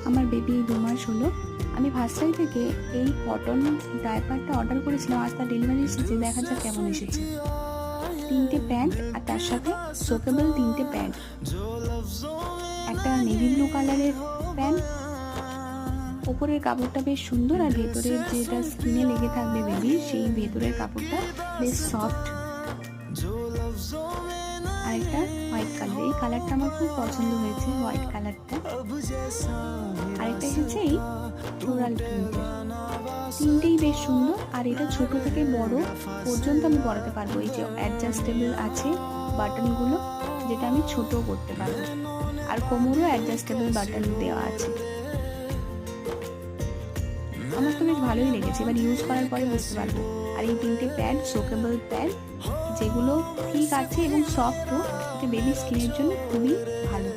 আমার বেবি 2 মাস হলো। আমি ভার্সাই থেকে এই কটন ডায়াপারটা অর্ডার করেছিলাম, আজ তার ডেলিভারি এসেছে। দেখা যাক কেমন এসেছে। 3টে প্যান্ট আর তার সাথে সোকেবল 3টে প্যান্ট, একটা নেভি ব্লু কালারের প্যান্ট। ওপরের কাপড়টা বেশ সুন্দর, আর ভেতরের যেটা স্কিনে লেগে থাকবে বেবির, সেই ভেতরের কাপড়টা বেশ সফট। আর একটা হোয়াইট কালার, এই কালারটা আমার খুব পছন্দ হয়েছে, হোয়াইট কালারটা। আরেকটা এসেছে এই ফ্লোরাল প্রিন্টের। তিনটেই বেশ সুন্দর, আর এটা ছোট থেকে বড় পর্যন্ত আমি পরাতে পারবো। এই যে অ্যাডজাস্টেবল আছে বাটনগুলো, যেটা আমি ছোট করতে পারবো, আর কোমরও অ্যাডজাস্টেবল বাটন দেওয়া আছে। আমার তো বেশ ভালোই লেগেছে, এবার ইউজ করার পরে বুঝতে পারবো। আর এই 3টে প্যাড সোকেবল প্যাড, যেগুলো ঠিক আছে এবং সফটও, এটা বেবি স্কিনের জন্য খুবই ভালো।